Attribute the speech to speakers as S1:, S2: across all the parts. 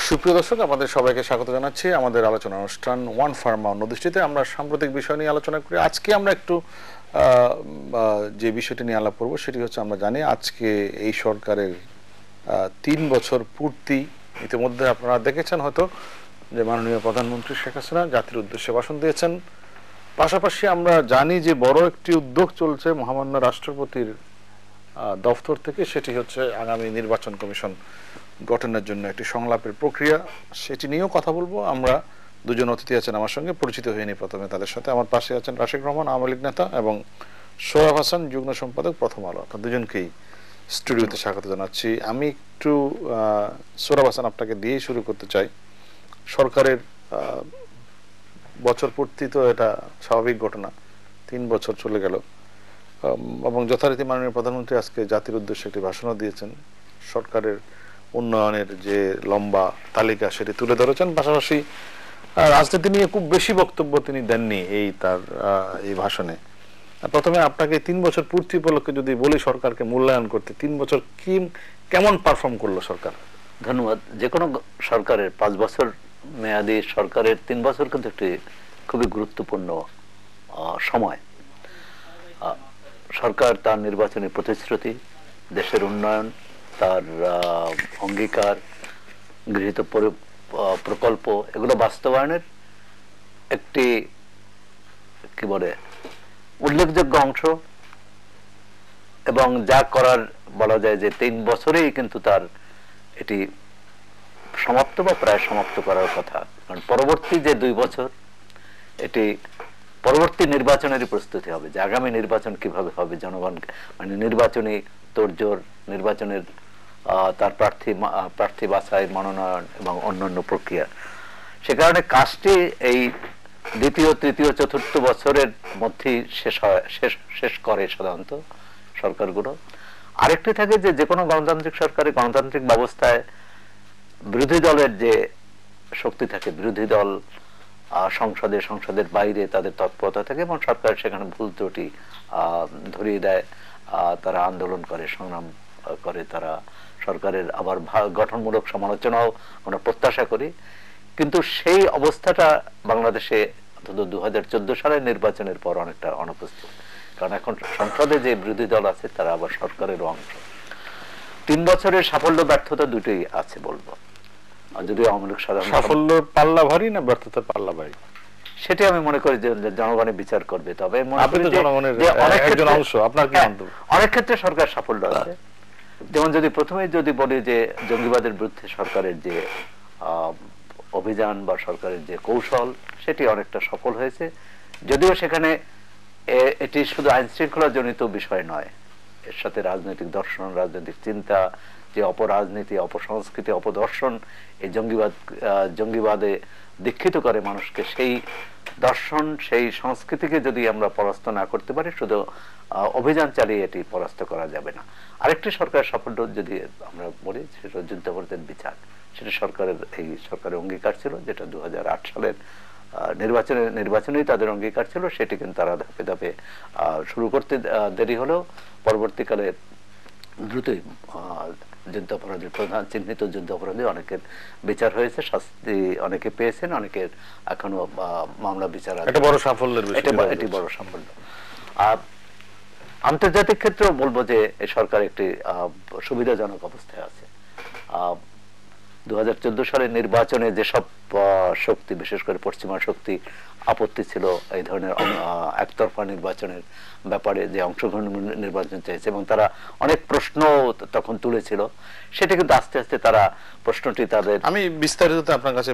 S1: সুপ্রিয় দর্শক, আমাদের সবাইকে স্বাগত জানাচ্ছি আমাদের আলোচনা অনুষ্ঠান ওয়ান ফার্মা অন্যদৃষ্টিতে। আমরা সাম্প্রতিক বিষয় নিয়ে আলোচনা করি। আজকে আমরা একটু যে বিষয়টি নিয়ে আলাপ করব সেটি হচ্ছে, আমরা জানি আজকে এই সরকারের 3 বছর পূর্তি। ইতিমধ্যে আপনারা দেখেছেন হয়তো যে মাননীয় প্রধানমন্ত্রী শেখ হাসিনা জাতির উদ্দেশ্যে ভাষণ দিয়েছেন। পাশাপাশি আমরা জানি যে বড় একটি উদ্যোগ চলছে মহামান্য রাষ্ট্রপতির দফতর থেকে, সেটি হচ্ছে আগামী নির্বাচন কমিশন গঠনের জন্য একটি সংলাপের প্রক্রিয়া। সেটি নিয়েও কথা বলবো। আমরা দুজন অতিথি আছেন আমার সঙ্গে, পরিচিত হয়নি প্রথমে তাদের সাথে। আমার পাশে আছেন রাশেক রহমান, আওয়ামী লীগ নেতা, এবং সোহরাব হাসান, যুগ্ম সম্পাদক, প্রথম আলো। আপনার দুজনকেই স্টুডিওতে স্বাগত জানাচ্ছি। আমি একটু সোহরাব হাসান আপনাকে দিয়েই শুরু করতে চাই। সরকারের বছর পূর্তি তো এটা স্বাভাবিক ঘটনা, 3 বছর চলে গেল, এবং যথারীতি মাননীয় প্রধানমন্ত্রী আজকে জাতির উদ্দেশ্যে একটি ভাষণও দিয়েছেন। সরকারের উন্নয়নের যে লম্বা তালিকা সেটি তুলে ধরেছেন। পাশাপাশি রাজনীতি নিয়ে খুব বেশি বক্তব্য তিনি দেননি তার এই ভাষণে। প্রথমে আপনাকে 3 বছর পূর্তি উপলক্ষে যদি বলি সরকারকে মূল্যায়ন করতে, 3 বছর কেমন পারফর্ম করলো সরকার?
S2: ধন্যবাদ। যে কোনো সরকারের 5 বছর মেয়াদী সরকারের 3 বছর কিন্তু একটি খুবই গুরুত্বপূর্ণ সময়। সরকার তার নির্বাচনী প্রতিশ্রুতি, দেশের উন্নয়ন, তার অঙ্গীকার, গৃহীত প্রকল্প, এগুলো বাস্তবায়নের একটি কি বলে উল্লেখযোগ্য অংশ। এবং যা করার বলা যায় যে 3 বছরেই কিন্তু তার এটি সমাপ্ত বা প্রায় সমাপ্ত করার কথা। কারণ পরবর্তী যে 2 বছর এটি পরবর্তী নির্বাচনেরই প্রস্তুতি হবে, যে আগামী নির্বাচন কিভাবে হবে, জনগণ মানে নির্বাচনী তোড়জোড়, নির্বাচনের তার প্রার্থী বাছাই, মনোনয়ন এবং অন্যান্য প্রক্রিয়া। সে কারণে কাজটি এই দ্বিতীয়, তৃতীয়, চতুর্থ বছরের মধ্যেই শেষ করে সাধারণত সরকারগুলো। আরেকটি থাকে যে কোনো গণতান্ত্রিক সরকারে, গণতান্ত্রিক ব্যবস্থায় বিরোধী দলের যে শক্তি থাকে, বিরোধী দল সংসদের বাইরে তাদের তৎপরতা থাকে এবং সরকার সেখানে ভুল ত্রুটি ধরিয়ে দেয়। তারা আন্দোলন করে, সংগ্রাম করে, তারা সরকারের আবার গঠনমূলক সমালোচনাও আমরা প্রত্যাশা করি। কিন্তু সেই অবস্থাটা বাংলাদেশে অন্তত 2014 সালের নির্বাচনের পর অনেকটা অনুপস্থিত। কারণ এখন সংসদে যে বিরোধী দল আছে তারা আবার সরকারের অংশ। 3 বছরের সাফল্য ব্যর্থতা দুটোই আছে বলবো। যদি আওয়ামী লীগ সাধারণ
S1: সাফল্য পাল্লা ভারী না ব্যর্থতার পাল্লা ভারী,
S2: সেটি আমি মনে করি যে জনগণের বিচার করবে। তবে অনেক ক্ষেত্রে সরকার সাফল্য আছে। যেমন যদি প্রথমে বলি যে জঙ্গিবাদের বিরুদ্ধে সরকারের যে অভিযান বা সরকারের যে কৌশল, সেটি অনেকটা সফল হয়েছে। যদিও সেখানে এটি শুধু আইন শৃঙ্খলা জনিত বিষয় নয়, এর সাথে রাজনৈতিক দর্শন, রাজনৈতিক চিন্তা, যে অপরাজনীতি, অপসংস্কৃতি, অপদর্শন এই জঙ্গিবাদে দীক্ষিত করে মানুষকে, সেই দর্শন, সেই সংস্কৃতিকে যদি আমরা পরাস্ত না করতে পারি, শুধু অভিযান চালিয়ে এটি পরাস্ত করা যাবে না। আরেকটি সরকারের সাফল্য যদি আমরা বলি, সেটা যুদ্ধাপরাধের বিচার। সেটা সরকারের অঙ্গীকার ছিল, যেটা 2008 সালের নির্বাচনেই তাদের অঙ্গীকার ছিল। সেটি কিন্তু তারা ধাপে ধাপে শুরু করতে দেরি হলেও পরবর্তীকালে দ্রুতই যুদ্ধাপরাধী, প্রধান চিহ্নিত যুদ্ধাপরাধী অনেকের বিচার হয়েছে, শাস্তি অনেকে পেয়েছেন, অনেকের এখনো মামলা বিচার আছে।
S1: এটা বড় সাফল্যের বিষয়,
S2: এটি বড় সাফল্য। আন্তর্জাতিক ক্ষেত্রেও বলবো যে এই সরকার একটি সুবিধাজনক অবস্থায় আছে। 2014 সালের নির্বাচনে যেসব শক্তি, বিশেষ করে পশ্চিমা শক্তি আপত্তি ছিল এই ধরনের একতরফা নির্বাচনের ব্যাপারে, যে অংশগ্রহণ নির্বাচন চাইছে এবং তারা অনেক প্রশ্ন তখন তুলেছিল, সেটা কিন্তু আস্তে আস্তে তারা প্রশ্নটি তাদের,
S1: আমি বিস্তারিত আপনার কাছে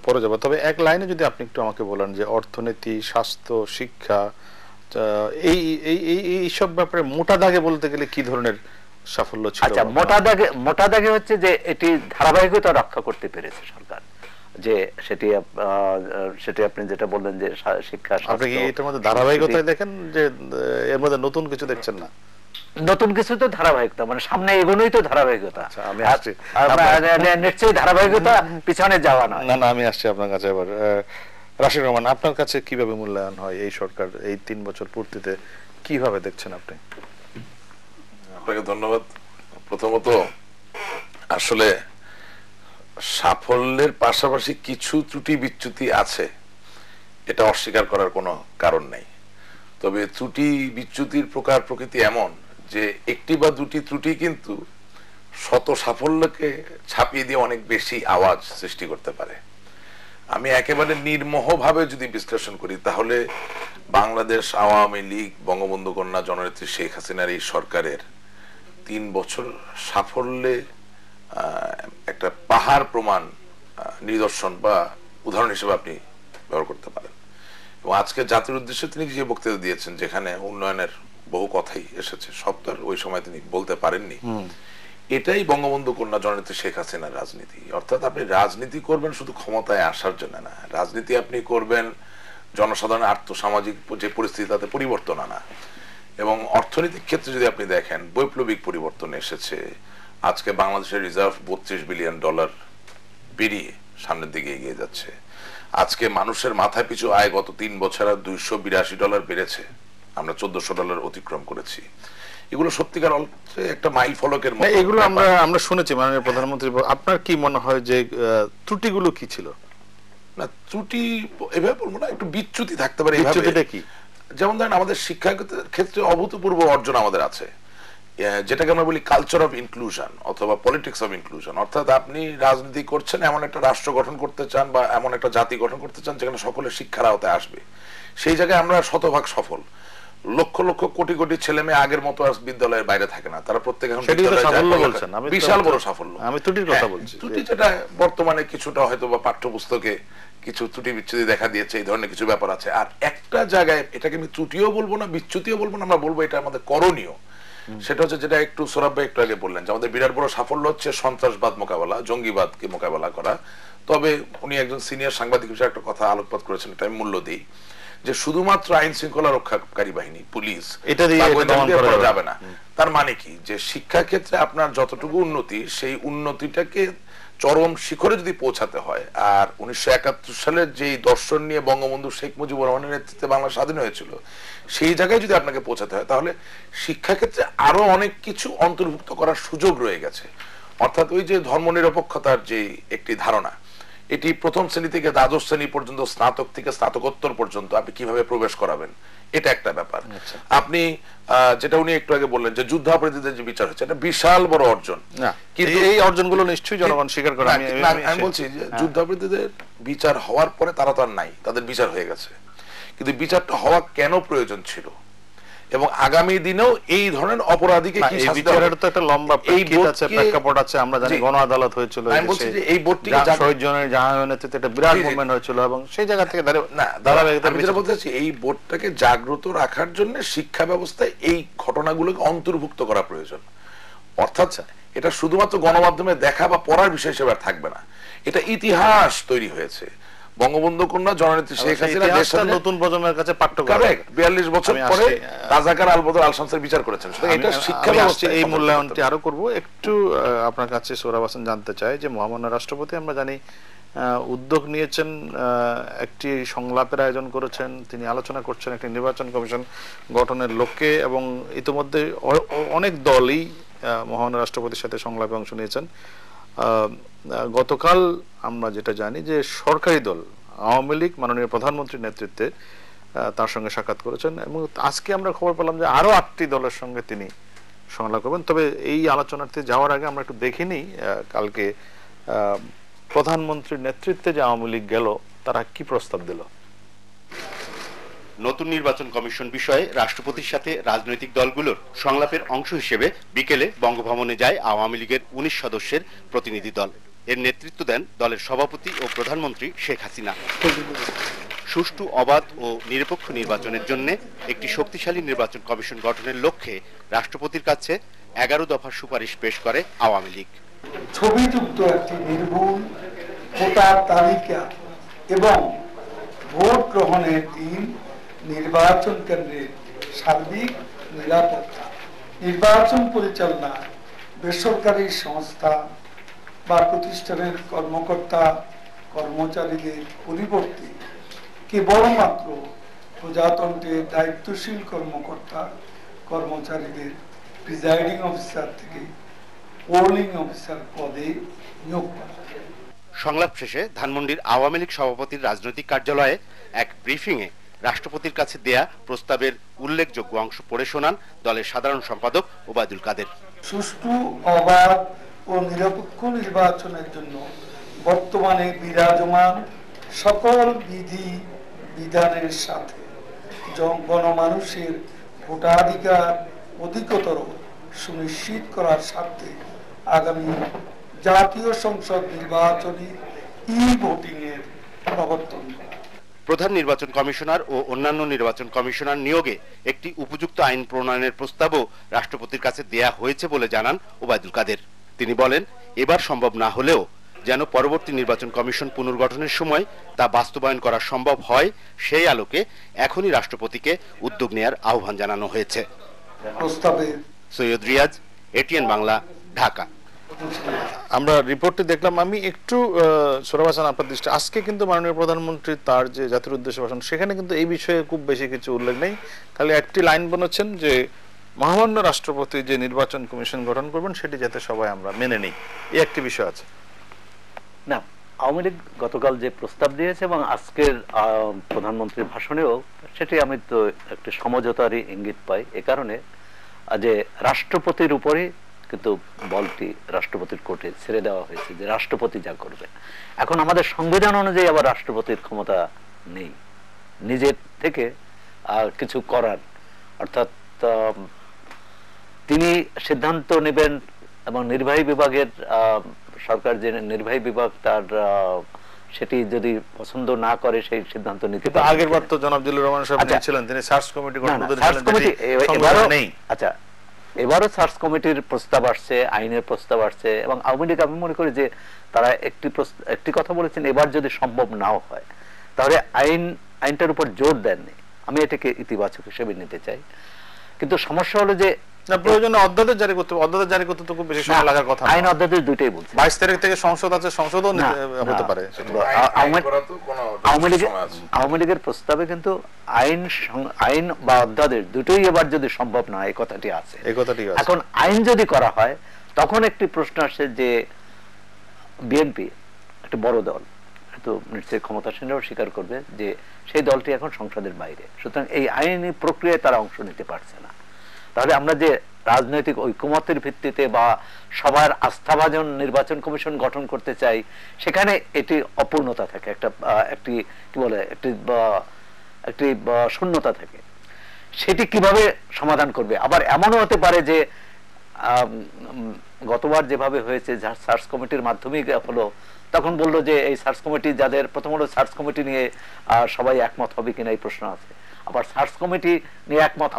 S1: পরে যাব। তবে এক লাইনে যদি আপনি একটু আমাকে বলেন যে অর্থনীতি, স্বাস্থ্য, শিক্ষা, এই সব ব্যাপারে মোটা দাগে বলতে গেলে কি ধরনের সাফল্য ছিল?
S2: আচ্ছা, মোটা দাগে হচ্ছে যে এটি ধারাবাহিকতা রক্ষা করতে পেরেছে সরকার। যে সেটি আপনি যেটা বললেন যে শিক্ষা,
S1: আপনি কি এটার মধ্যে ধারাবাহিকতায় দেখেন, যে এর মধ্যে নতুন কিছু দেখছেন না?
S2: নতুন কিছু তো ধারাবাহিকতা, মানে সামনে এগোনোই তো ধারাবাহিকতা।
S1: আমি আসছি,
S2: নিশ্চয়ই ধারাবাহিকতা পিছনে যাওয়া নয়।
S1: না, আমি আসছি আপনার কাছে এবার। রাশিদ রহমান, আপনার কাছে কিভাবে মূল্যায়ন হয় এই সরকার এই 3 বছর পূর্তিতে, কিভাবে দেখছেন আপনি?
S3: আপনাকে ধন্যবাদ। প্রথমত আসলে সাফল্যের পাশাপাশি কিছু ত্রুটি বিচ্যুতি আছে, এটা অস্বীকার করার কোনো কারণ নেই। তবে ত্রুটি বিচ্যুতির প্রকার প্রকৃতি এমন যে একটি বা দুটি ত্রুটি কিন্তু শত সাফল্যকে ছাপিয়ে দিয়ে অনেক বেশি আওয়াজ সৃষ্টি করতে পারে। আমি একেবারে নির্মোহভাবে যদি বিশ্লেষণ করি তাহলে বাংলাদেশ আওয়ামী লীগ বঙ্গবন্ধু কন্যা জননেত্রী শেখ হাসিনার এই সরকারের 3 বছর সাফল্যে একটা পাহাড় প্রমাণ নিদর্শন বা উদাহরণ হিসেবে আপনি ব্যবহার করতে পারেন। এবং আজকে জাতির উদ্দেশ্যে তিনি যে বক্তৃতা দিয়েছেন, যেখানে উন্নয়নের বহু কথাই এসেছে, সব তো আর ওই সময় তিনি বলতে পারেননি। এটাই বঙ্গবন্ধু কন্যা জননেত্রী শেখ হাসিনার রাজনীতি। অর্থাৎ আপনি রাজনীতি করবেন শুধু ক্ষমতায় আসার জন্য না, রাজনীতি আপনি করবেন জনসাধারণের আর্থসামাজিক যে পরিস্থিতি তাতে পরিবর্তন আনা। এবং অর্থনৈতিক ক্ষেত্রে যদি আপনি দেখেন বৈপ্লবিক পরিবর্তন এসেছে। আজকে বাংলাদেশের রিজার্ভ $32 বিলিয়ন পেরিয়ে সামনের দিকে এগিয়ে যাচ্ছে। আজকে মানুষের মাথায় পিছু আয় গত 3 বছর $282 বেড়েছে, আমরা $1400 অতিক্রম করেছি। এগুলো সত্যিকার অর্থে একটা মাইল ফলকের মতো।
S1: এগুলো আমরা শুনেছি মাননীয় প্রধানমন্ত্রী। আপনার কি মনে হয় যে ত্রুটিগুলো কি ছিল?
S3: না, ত্রুটি এভাবে বলবো না, একটু বিচ্যুতি থাকতে পারে।
S1: বিচ্যুতিটা কি?
S3: যেমন ধরেন আমাদের শিক্ষা ক্ষেত্রে অভূতপূর্ব অর্জন আমাদের আছে, যেটাকে আমরা বলি কালচার অফ ইনক্লুশন অথবা পলিটিক্স অফ ইনক্লুশন। অর্থাৎ আপনি রাজনীতি করছেন, এমন একটা রাষ্ট্র গঠন করতে চান বা এমন একটা জাতি গঠন করতে চান যেখানে সকলের শিক্ষার আওতায় আসবে। সেই জায়গায় আমরা শতভাগ সফল। লক্ষ লক্ষ কোটি কোটি ছেলে মেয়ে আগের মতো আর বিদ্যালয়ের বাইরে থাকে না, তারা প্রত্যেক এখন বিশাল বড় সাফল্য।
S1: আমি ত্রুটির কথা বলছি।
S3: ত্রুটি যেটা বর্তমানে কিছুটা হয়তো বা পাঠ্যপুস্তকে কিছু ত্রুটি বিচ্যুতি দেখা দিয়েছে, এই ধরনের কিছু ব্যাপার আছে। আর একটা জায়গায় এটাকে আমি ত্রুটিও বলবো না, বিচ্যুতিও বলবো না, আমরা বলবো এটা আমাদের করণীয়। সেটা হচ্ছে যেটা একটু সৌরভ ভাই একটু আগে বললেন যে আমাদের বিরাট বড় সাফল্য হচ্ছে সন্ত্রাসবাদ মোকাবেলা, জঙ্গিবাদকে মোকাবেলা করা। তবে উনি একজন সিনিয়র সাংবাদিক হিসেবে একটা কথা আলোকপাত করেছেন, এটা আমি মূল্য দিই, যে শুধুমাত্র আইন শৃঙ্খলা রক্ষাকারী বাহিনী পুলিশ
S1: এটা দিয়ে
S3: করা যাবে না। তার মানে কি, যে শিক্ষা ক্ষেত্রে আপনার যতটুকু উন্নতি, সেই উন্নতিটাকে চরম শিখরে যদি পৌঁছাতে হয়, আর 1971 সালের যে দর্শন নিয়ে বঙ্গবন্ধু শেখ মুজিবুর রহমানের নেতৃত্বে বাংলা স্বাধীন হয়েছিল, সেই জায়গায় যদি আপনাকে পৌঁছাতে হয়, তাহলে শিক্ষা ক্ষেত্রে আরো অনেক কিছু অন্তর্ভুক্ত করার সুযোগ রয়ে গেছে। অর্থাৎ ওই যে ধর্মনিরপেক্ষতার যে একটি ধারণা, এটি প্রথম শ্রেণী থেকে দ্বাদশ শ্রেণী পর্যন্ত, স্নাতক থেকে স্নাতকোত্তর পর্যন্ত আপনি কিভাবে প্রবেশ করাবেন, এটা একটা ব্যাপার। আপনি যেটা উনি একটু আগে বললেন যে যুদ্ধাপরাধীদের যে বিচার হচ্ছে, এটা বিশাল বড় অর্জন।
S1: কিন্তু এই অর্জনগুলো নিশ্চয়ই জনগণ স্বীকার করে।
S3: আমি বলছি যে যুদ্ধাপরাধীদের বিচার হওয়ার পরে তারা তো আর নাই, তাদের বিচার হয়ে গেছে। কিন্তু বিচারটা হওয়া কেন প্রয়োজন ছিল, এবং আগামী দিনেও এই ধরনের অপরাধীকে কি শাস্তি হবে,
S1: বিচারের তো একটা লম্বা প্রেক্ষাপট আছে। আমরা জানি গণ আদালত হয়েছিল,
S3: আমি বলছি যে এই বোর্ডটি
S1: শহীদ জনের জাহাঙ্গীরের নেতৃত্বে একটা বিরাট মুভমেন্ট হয়েছিল, এবং সেই জায়গা থেকে
S3: আমি যেটা বলতে চাচ্ছি, এই বোর্ডটাকে জাগ্রত রাখার জন্য শিক্ষা ব্যবস্থায় এই ঘটনাগুলোকে অন্তর্ভুক্ত করা প্রয়োজন। অর্থাৎ এটা শুধুমাত্র গণমাধ্যমে দেখা বা পড়ার বিষয় হিসেবে আর থাকবে না, এটা ইতিহাস তৈরি হয়েছে। বঙ্গবন্ধু কন্যা জননেত্রী শেখ হাসিনা
S1: নতুন প্রজন্মের কাছে পাঠ্য করে
S3: 42 বছর পরে রাজাকার আলবদর আল শামসের বিচার করেছেন। এটা শিক্ষা ব্যবস্থা।
S1: এই মূল্যায়নটি আরো করব। একটু আপনার কাছে সোহরাব হোসেন জানতে চাই যে মহামান্য রাষ্ট্রপতি, আমরা জানি উদ্যোগ নিয়েছেন, একটি সংলাপের আয়োজন করেছেন, তিনি আলোচনা করছেন একটি নির্বাচন কমিশন গঠনের লক্ষ্যে, এবং ইতিমধ্যে অনেক দলই মহামান্য রাষ্ট্রপতির সাথে সংলাপে অংশ নিয়েছেন। গতকাল আমরা যেটা জানি যে সরকারি দল আওয়ামী লীগ মাননীয় প্রধানমন্ত্রীর নেতৃত্বে তার সঙ্গে সাক্ষাৎ করেছেন, এবং আজকে আমরা খবর পেলাম যে আরো 8টি দলের সঙ্গে তিনি সংলাপ করবেন। তবে এই আলোচনাতে যাওয়ার আগে আমরা একটু দেখিনি কালকে প্রধানমন্ত্রীর নেতৃত্বে যে আওয়ামী লীগ গেল, তারা কি প্রস্তাব দিল।
S4: নতুন নির্বাচন কমিশন বিষয়ে রাষ্ট্রপতির সাথে রাজনৈতিক দলগুলোর সংলাপের অংশ হিসেবে বিকেলে বঙ্গভবনে যায় আওয়ামী লীগের 19 সদস্যের প্রতিনিধি দল। এর নেতৃত্ব দেন দলের সভাপতি ও প্রধানমন্ত্রী শেখ হাসিনা। সুষ্ঠু, অবাধ ও নিরপেক্ষ নির্বাচনের জন্য একটি শক্তিশালী নির্বাচন কমিশন গঠনের লক্ষ্যে রাষ্ট্রপতির কাছে 11 দফার সুপারিশ পেশ করে আওয়ামী লীগ।
S5: ছবিযুক্ত একটি নির্ভুল ভোটার তালিকা এবং ভোট গ্রহণের দিন নির্বাচন কেন্দ্রের সার্বিক নিরাপত্তা, নির্বাচন পরিচালনা বেসরকারি সংস্থা বা প্রতিষ্ঠানের কর্মকর্তা কর্মচারীদের পরিবর্তে কেবলমাত্র প্রজাতন্ত্রের দায়িত্বশীল কর্মকর্তা কর্মচারীদের প্রিজাইডিং অফিসার থেকে পোলিং অফিসার পদে নিয়োগ করা।
S4: সংলাপ শেষে ধানমন্ডির আওয়ামী লীগ সভাপতির রাজনৈতিক কার্যালয়ে এক ব্রিফিংয়ে রাষ্ট্রপতির কাছে দেয়া প্রস্তাবের উল্লেখযোগ্য অংশ পড়ে শোনান দলের সাধারণ সম্পাদক ওবায়দুল কাদের।
S5: সুষ্ঠু, অবাধ ও নিরপেক্ষ নির্বাচনের জন্য বর্তমানে বিরাজমান সকল বিধি বিধানের সাথে গণমানুষের ভোটাধিকার অধিকতর সুনিশ্চিত করার স্বার্থে আগামী জাতীয় সংসদ নির্বাচনে ই-ভোটিং এর প্রবর্তন করা।
S4: প্রধান নির্বাচন কমিশনার ও অন্যান্য নির্বাচন কমিশনার নিয়োগে একটি উপযুক্ত আইন প্রণয়নের প্রস্তাবও রাষ্ট্রপতির কাছে দেয়া হয়েছে বলে জানান ওবায়দুল কাদের। তিনি বলেন, এবার সম্ভব না হলেও যেন পরবর্তী নির্বাচন কমিশন পুনর্গঠনের সময় তা বাস্তবায়ন করা সম্ভব হয়, সেই আলোকে এখনই রাষ্ট্রপতিকে উদ্যোগ নেয়ার আহ্বান জানানো হয়েছে। সৈয়দ রিয়াজ, এটিএন বাংলা, ঢাকা।
S1: আমরা রিপোর্টটি দেখলাম। আমি একটু সোহরাব হাসান, আপনার দৃষ্টি, আজকে কিন্তু মাননীয় প্রধানমন্ত্রী তার যে জাতির উদ্দেশ্যে ভাষণ, সেখানে কিন্তু এই বিষয়ে খুব বেশি কিছু উল্লেখ নেই। খালি একটি লাইন বলেছেন যে মহামান্য রাষ্ট্রপতি যে নির্বাচন কমিশন গঠন করবেন সেটি যাতে সবাই আমরা মেনে নিই, এই একটি বিষয় আছে।
S2: না, আওয়ামী লীগ গতকাল যে প্রস্তাব দিয়েছে এবং আজকের প্রধানমন্ত্রীর ভাষণেও সেটি আমি তো একটি সমঝোতারই ইঙ্গিত পাই। এ কারণে যে রাষ্ট্রপতির উপরে কিন্তু বলটি রাষ্ট্রপতির কোর্টে ছেড়ে দেওয়া হয়েছে যে রাষ্ট্রপতি যা করবে। এখন আমাদের সংবিধান অনুযায়ী আবার রাষ্ট্রপতির ক্ষমতা নেই নিজের থেকে কিছু করার, অর্থাৎ তিনি সিদ্ধান্ত নেবেন এবং নির্বাহী বিভাগের সরকার যে নির্বাহী বিভাগ তার সেটি যদি পছন্দ না করে সেই সিদ্ধান্ত নিতে পারে।
S1: আগের বার তো জনাব জিল্লুর রহমান সাহেব ছিলেন, তিনি সার্চ কমিটি গঠন করেছিলেন।
S2: আচ্ছা, এবারও সার্চ কমিটির প্রস্তাব আসছে, আইনের প্রস্তাব আসছে এবং আওয়ামী লীগ আমি মনে করি যে তারা একটি কথা বলেছেন, এবার যদি সম্ভব নাও হয় তাহলে আইনটার উপর জোর দেননি। আমি এটাকে ইতিবাচক হিসেবে নিতে চাই। কিন্তু সমস্যা হলো যে
S1: প্রয়োজনে অধ্যাদেশ জারি করতে, অধ্যাদেশ জারি করতে তো খুব বেশি সময় লাগার কথা।
S2: আইন অধ্যাদেশ দুইটাই বলছে।
S1: 22 তারিখ থেকে সংসদ আছে, সংসদও হতে পারে।
S2: আওয়ামী লীগের প্রস্তাবে কিন্তু আইন বা অধ্যাদেশ দুটোই এবার যদি সম্ভব না, এই কথাটি আছে। এখন আইন যদি করা হয় তখন একটি প্রশ্ন আসে যে বিএনপি একটা বড় দল, তো নিশ্চয়ই ক্ষমতাসীনরাও স্বীকার করবে যে সেই দলটি এখন সংসদের বাইরে, সুতরাং এই আইনি প্রক্রিয়ায় তারা অংশ নিতে পারছে না। তাহলে আমরা যে রাজনৈতিক ঐকমত্যের ভিত্তিতে বা সবার আস্থাভাজন নির্বাচন কমিশন গঠন করতে চাই, সেখানে এটি অপূর্ণতা থাকে, একটি কি বলে একটি শূন্যতা থাকে। সেটি কিভাবে সমাধান করবে? আবার এমনও হতে পারে যে গতবার যেভাবে হয়েছে, সার্চ কমিটির মাধ্যমে হলো, তখন বললো যে এই সার্চ কমিটি যাদের, প্রথম হলো সার্চ কমিটি নিয়ে সবাই একমত হবে কিনা এই প্রশ্ন আছে। আবার সার্চ কমিটি নিয়ে একমত,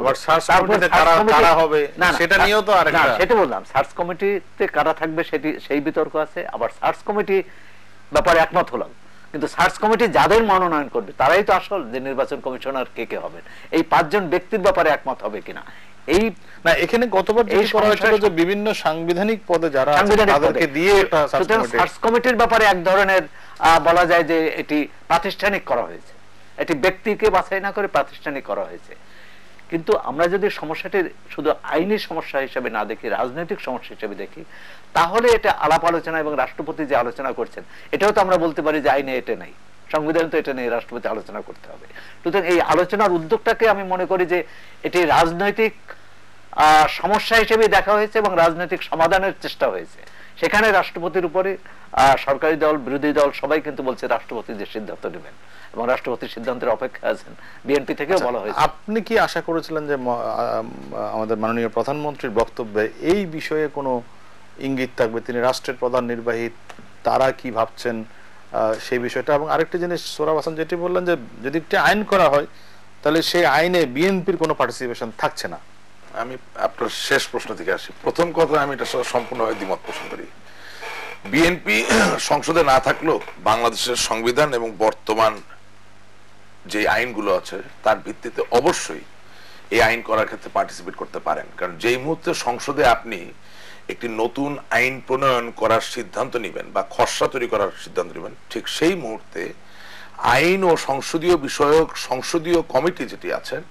S2: সেটা বললাম, সার্চ কমিটিতে কারা থাকবে সেই বিতর্ক আছে। আবার সার্চ কমিটি ব্যাপারে একমত হলাম, কিন্তু সার্চ কমিটি যাদের মনোনয়ন করবে তারাই তো আসল যে নির্বাচন কমিশনার কে কে হবেন, এই 5 জন ব্যক্তির ব্যাপারে একমত হবে কিনা। এই না, এখানে গতবার এই করা হয়েছিল যে বিভিন্ন সাংবিধানিক পদে যারা তাদেরকে দিয়ে সার্চ কমিটির ব্যাপারে এক ধরনের বলা যায় যে এটি প্রাতিষ্ঠানিক করা হয়েছে, এটি ব্যক্তিকে বাছাই না করে প্রাতিষ্ঠানিক করা হয়েছে। কিন্তু আমরা যদি সমস্যাটি শুধু আইনি সমস্যা হিসেবে না দেখি, রাজনৈতিক সমস্যা হিসেবে দেখি, তাহলে এটা আলাপ আলোচনা এবং রাষ্ট্রপতি যে আলোচনা করছেন এটাও তো আমরা বলতে পারি যে আইনে এটা নেই, সংবিধান তো এটা নেই, রাষ্ট্রপতি আলোচনা করতে হবে। সুতরাং এই আলোচনার উদ্যোগটাকে আমি মনে করি যে এটি রাজনৈতিক সমস্যা হিসেবে দেখা হয়েছে এবং রাজনৈতিক সমাধানের চেষ্টা হয়েছে। সেখানে রাষ্ট্রপতির উপরে সরকারি দল, বিরোধী দল সবাই কিন্তু বলছে রাষ্ট্রপতি যে সিদ্ধান্ত নেবেন এবং রাষ্ট্রপতির সিদ্ধান্তের অপেক্ষা আছেন। বিএনপি থেকেও বলা হয়েছে।
S1: আপনি কি আশা করেছিলেন যে আমাদের মাননীয় প্রধানমন্ত্রীর বক্তব্যে এই বিষয়ে কোনো ইঙ্গিত থাকবে, তিনি রাষ্ট্রের প্রধান নির্বাহী, তারা কি ভাবছেন সেই বিষয়টা? এবং আরেকটি জিনিস সোহরাব হাসান যেটি বললেন যে যদি একটি আইন করা হয় তাহলে সেই আইনে বিএনপির কোনো পার্টিসিপেশন থাকছে না।
S3: আমি আপনার শেষ প্রশ্ন থেকে আসি। প্রথম কথা, আমি এটা সম্পূর্ণভাবে দ্বিমত পোষণ করি। বিএনপি সংসদে না থাকলেও বাংলাদেশের সংবিধান এবং বর্তমান যে আইনগুলো আছে তার ভিত্তিতে অবশ্যই এই আইন করার ক্ষেত্রে পার্টিসিপেট করতে পারেন। কারণ যেই মুহূর্তে সংসদে আপনি একটি নতুন আইন প্রণয়ন করার সিদ্ধান্ত নেবেন বা খসড়া তৈরি করার সিদ্ধান্ত নেবেন, ঠিক সেই মুহূর্তে আইন ও সংসদীয় বিষয়ক সংসদীয় কমিটি যেটি আছেন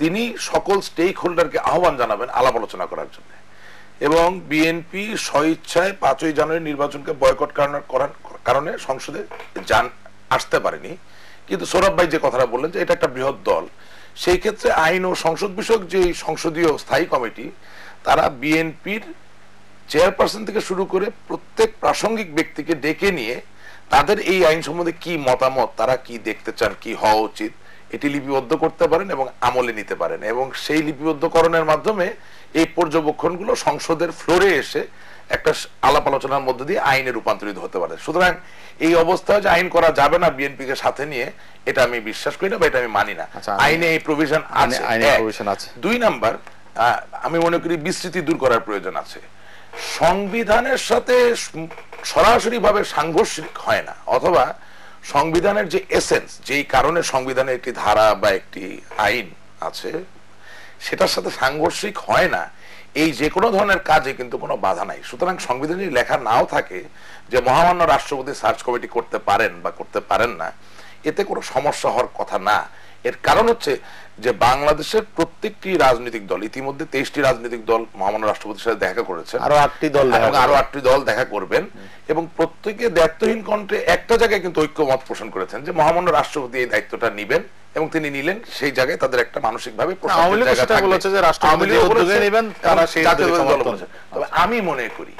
S3: তিনি সকল স্টেক হোল্ডারকে আহ্বান জানাবেন আলাপ আলোচনা করার জন্য। এবং বিএনপি স্বইচ্ছায় 5ই জানুয়ারি নির্বাচনকে বয়কট করার কারণে সংসদে আসতে পারেনি। কিন্তু সৌরভ ভাই যে কথাটা বললেন যে এটা একটা বৃহৎ দল, সেই ক্ষেত্রে আইন ও সংসদ বিষয়ক যে সংসদীয় স্থায়ী কমিটি, তারা বিএনপির চেয়ারপারসন থেকে শুরু করে প্রত্যেক প্রাসঙ্গিক ব্যক্তিকে ডেকে নিয়ে তাদের এই আইন সম্বন্ধে কি মতামত, তারা কি দেখতে চান, কি হওয়া উচিত, এটি লিপিবদ্ধ করতে পারেন এবং আমলে নিতে পারেন। এবং সেই লিপিবদ্ধকরণের মাধ্যমে এই পর্যবেক্ষণগুলো সংসদের ফ্লোরে এসে একটা আলাপ আলোচনার মধ্য দিয়ে আইনে রূপান্তরিত হতে পারে। সুতরাং এই অবস্থায় যে আইন করা যাবে না বিএনপিকে সাথে নিয়ে, এটা আমি বিশ্বাস করি না বা এটা আমি মানি না। আইনে এই প্রভিশন আছে। 2 নাম্বার, আমি মনে করি বিস্তৃতি দূর করার প্রয়োজন আছে। সংবিধানের সাথে সরাসরি ভাবে সাংঘর্ষিক হয় না, অথবা সংবিধানের যে এসেন্স, যেই কারণে সংবিধানে একটি ধারা বা একটি আইন আছে, সেটার সাথে সাংঘর্ষিক হয় না, এই যে কোনো ধরনের কাজে কিন্তু কোনো বাধা নাই। সুতরাং সংবিধানে লেখা নাও থাকে যে মহামান্য রাষ্ট্রপতি সার্চ কমিটি করতে পারেন বা করতে পারেন না, এতে কোনো সমস্যা হওয়ার কথা না। এর কারণ হচ্ছে যে বাংলাদেশের প্রত্যেকটি রাজনৈতিক দল, ইতিমধ্যে 23টি রাজনৈতিক দল মহামান্য রাষ্ট্রপতির সাথে দেখা করেছে,
S1: আরো 8টি
S3: দল দেখা করবেন, এবং প্রত্যেকে দায়িত্বহীন কণ্ঠে একটা জায়গায় কিন্তু ঐক্যমত পোষণ করেছেন যে মহামান্য রাষ্ট্রপতি এই দায়িত্বটা নিবেন, এবং তিনি নিলেন। সেই জায়গায় তাদের একটা মানসিকভাবে তবে আমি মনে করি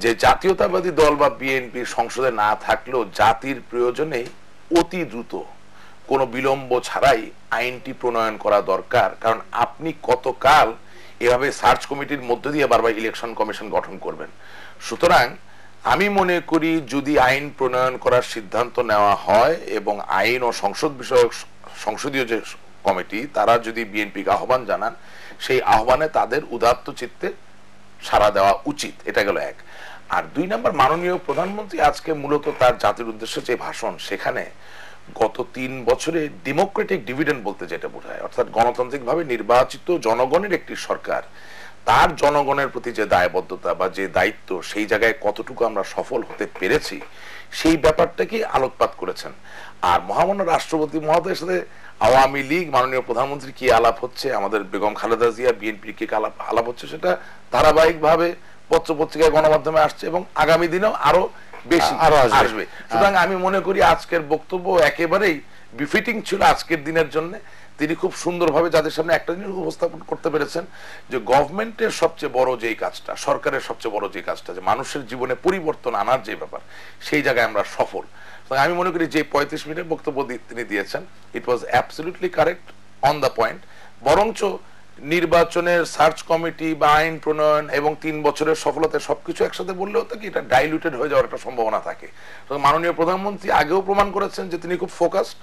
S3: যে জাতীয়তাবাদী দল বা বিএনপি সংসদে না থাকলেও জাতির প্রয়োজনে অতি দ্রুত, কোনো বিলম্ব ছাড়াই আইনটি প্রণয়ন করা দরকার। কারণ আপনি কতকাল এভাবে সার্চ কমিটির মধ্য দিয়ে বারবার ইলেকশন কমিশন গঠন করবেন? সুতরাং আমি মনে করি যদি আইন প্রণয়ন করার সিদ্ধান্ত নেওয়া হয় এবং আইন ও সংসদ বিষয়ক সংসদীয় যে কমিটি, তারা যদি বিএনপিকে আহ্বান জানান, সেই আহ্বানে তাদের উদাত্ত চিত্তে সাড়া দেওয়া উচিত। এটা গেল 1। আর 2 নাম্বার, মাননীয় প্রধানমন্ত্রী আজকে মূলত তার জাতির উদ্দেশ্যে যে ভাষণ, সেখানে গত 3 বছরে ডেমোক্রেটিক ডিভিডেন্ড বলতে যেটা বোঝায়, অর্থাৎ গণতান্ত্রিকভাবে নির্বাচিত জনগণের একটি সরকার, তার জনগণের প্রতি যে দায়বদ্ধতা বা যে দায়িত্ব, সেই জায়গায় কতটুকু আমরা সফল হতে পেরেছি, সেই ব্যাপারটাকে আলোকপাত করেছেন। আর মহামান্য রাষ্ট্রপতি মহোদয়ের সাথে আওয়ামী লীগ, মাননীয় প্রধানমন্ত্রী কি আলাপ হচ্ছে, আমাদের বেগম খালেদা জিয়া, বিএনপির কি আলাপ হচ্ছে, সেটা ধারাবাহিকভাবে পত্র পত্রিকায় গণমাধ্যমে আসছে এবং আগামী দিনেও আরো বেশি আসবে। সুতরাং আমি মনে করি আজকের বক্তব্য একেবারেই বিফিটিং ছিল আজকের দিনের জন্য। তিনি খুব সুন্দরভাবে যাদের সামনে একটা জিনিস উপস্থাপন করতে পেরেছেন যে গভর্নমেন্টের সবচেয়ে বড় যেই কাজটা, সরকারের সবচেয়ে বড় যে কাজটা, যে মানুষের জীবনে পরিবর্তন আনার যে ব্যাপার, সেই জায়গায় আমরা সফল। আমি মনে করি যে 35 মিনিটের বক্তব্য তিনি দিয়েছেন, it was absolutely correct, on the point. বরঞ্চ নির্বাচনের সার্চ কমিটি বা আইন প্রণয়ন এবং 3 বছরের সফলতা সবকিছু একসাথে বললেও তো কি এটা ডাইলুটেড হয়ে যাওয়ার একটা সম্ভাবনা থাকে। তো মাননীয় প্রধানমন্ত্রী আগেও প্রমাণ করেছেন যে তিনি খুব ফোকাসড,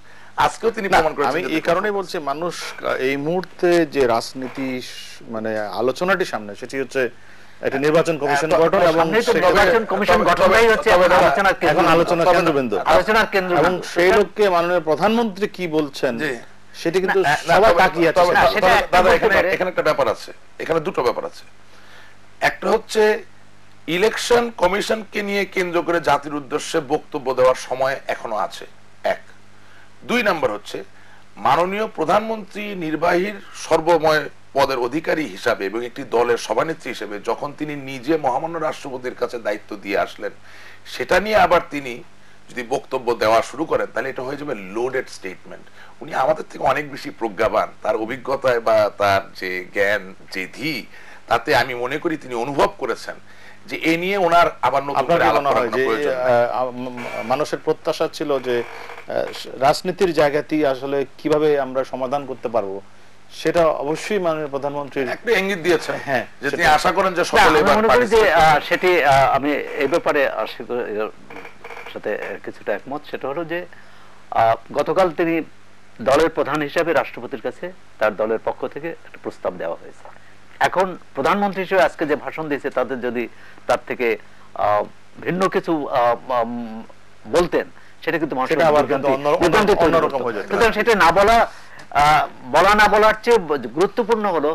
S3: আজকেও তিনি প্রমাণ করেছেন।
S1: আমি এই কারণেই বলছি, মানুষ এই মুহূর্তে যে রাজনীতি মানে আলোচনাটি সামনে, সেটি হচ্ছে একটা নির্বাচন কমিশন গঠন, এবং
S2: নির্বাচন কমিশন গঠনই হচ্ছে
S1: আলোচনার কেন্দ্র, এবং সেই লোককে মাননীয় প্রধানমন্ত্রী কি বলছেন সেটি কিন্তু সবাই তাকিয়ে আছে।
S3: দাদা, এখানে একটা ব্যাপার আছে, এখানে 2টো ব্যাপার আছে। একটা হচ্ছে ইলেকশন কমিশনকে নিয়ে কেন্দ্র করে জাতির উদ্দেশ্যে বক্তব্য দেওয়ার সময় এখনো আছে, 1। 2 নাম্বার হচ্ছে মাননীয় প্রধানমন্ত্রী নির্বাহীর সর্বময় পদের অধিকারী হিসাবে এবং একটি দলের সভানেত্রী হিসেবে যখন তিনি নিজে মহামান্য রাষ্ট্রপতির কাছে দায়িত্ব দিয়ে আসলেন, সেটা নিয়ে আবার তিনি যদি বক্তব্য দেওয়া শুরু করেন, তাহলে এটা হয়ে যাবে লোডেড স্টেটমেন্ট। উনি আমাদের থেকে অনেক বেশি প্রজ্ঞাবান, তার অভিজ্ঞতায় বা তার যে জ্ঞান, যে ধী, তাতে আমি মনে করি তিনি অনুভব করেছেন যে এ নিয়ে ওনার আবার নতুন করে আলাপ করার প্রয়োজন।
S1: মানুষের প্রত্যাশা ছিল যে রাজনীতির জায়গাতেই আসলে কিভাবে আমরা সমাধান করতে পারবো, সেটা অবশ্যই মাননীয় প্রধানমন্ত্রীর
S3: একটা ইঙ্গিত দিয়েছেন,
S1: হ্যাঁ,
S3: যে তিনি আশা করেন যে সকলে
S2: সেটি আমি এই ব্যাপারে সাথে কিছুটা একমত। সেটা হলো যে গতকাল তিনি দলের প্রধান হিসাবে রাষ্ট্রপতির কাছে তার দলের পক্ষ থেকে একটা প্রস্তাব দেওয়া হয়েছে। এখন প্রধানমন্ত্রী হিসেবে আজকে যে ভাষণ দিয়েছে, তাদের যদি তার থেকে ভিন্ন কিছু বলতেন, সেটা কিন্তু
S1: অন্যরকম হয়ে যেত।
S2: সুতরাং সেটা না বলা না বলার চেয়ে গুরুত্বপূর্ণ হলো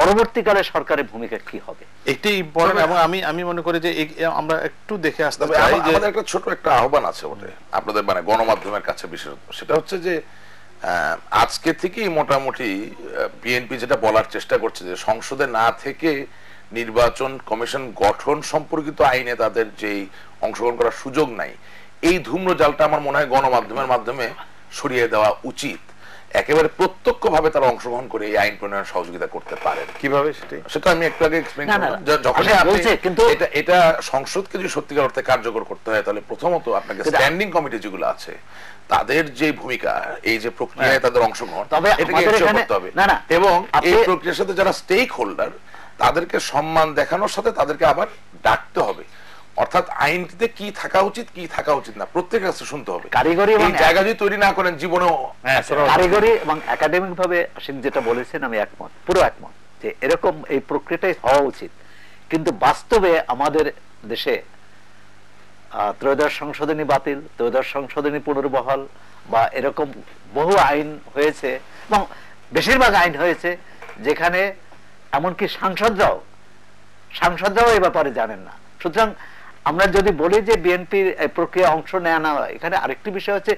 S2: পরবর্তীকালে সরকারের ভূমিকা কি হবে,
S1: এটি ইম্পর্টেন্ট। এবং আমি মনে করি যে আমরা একটু দেখে আসতে চাই যে
S3: আমাদের একটা ছোট একটা আহ্বান আছে ওটা আপনাদের, মানে গণমাধ্যমের কাছে বিশেষত। সেটা হচ্ছে যে আজকে থেকেই মোটামুটি বিএনপি যেটা বলার চেষ্টা করছে যে সংসদে না থেকে নির্বাচন কমিশন গঠন সম্পর্কিত আইনে তাদের যেই অংশগ্রহণ করার সুযোগ নাই, এই ধূম্র জালটা আমার মনে হয় গণমাধ্যমের মাধ্যমে সরিয়ে দেওয়া উচিত। একেবারে প্রত্যক্ষভাবে তারা অংশগ্রহণ করে এই আইন প্রণয়ন সহযোগিতা করতে পারেন।
S1: কিভাবে সেটা
S3: আমি একটু আগে এক্সপ্লেইন করলাম। যখন কিন্তু এটা সংসদকে যদি সত্যিকার অর্থে কার্যকর করতে হয়, তাহলে প্রথমত আপনাকে স্ট্যান্ডিং কমিটি যেগুলো আছে তাদের যে ভূমিকা, এই যে প্রক্রিয়ায় তাদের অংশগ্রহণ, এটাকে এনশিওর করতে হবে এবং এই প্রক্রিয়ার সাথে যারা স্টেক হোল্ডার তাদেরকে সম্মান দেখানোর সাথে তাদেরকে আবার ডাকতে হবে। অর্থাৎ আইনটিতে কি থাকা উচিত কি থাকা উচিত না প্রত্যেকের কাছে শুনতে হবে।
S2: কারিগরি
S3: এই জায়গা যদি তৈরি না করেন জীবনেও
S2: কারিগরি এবং একাডেমিক ভাবে আশিক যেটা বলেছেন আমি একমত, পুরো একমত যে এরকম এই প্রক্রিয়াটাই হওয়া উচিত। কিন্তু বাস্তবে আমাদের দেশে ত্রয়োদশ সংশোধনী বাতিল, ত্রয়োদশ সংশোধনী পুনর্বহাল বা এরকম বহু আইন হয়েছে এবং বেশিরভাগ আইন হয়েছে যেখানে এমনকি সাংসদরাও এই ব্যাপারে জানেন না। সুতরাং আমরা যদি বলি যে বিএনপির প্রক্রিয়া অংশ নেয় না, এখানে আরেকটি বিষয় হচ্ছে,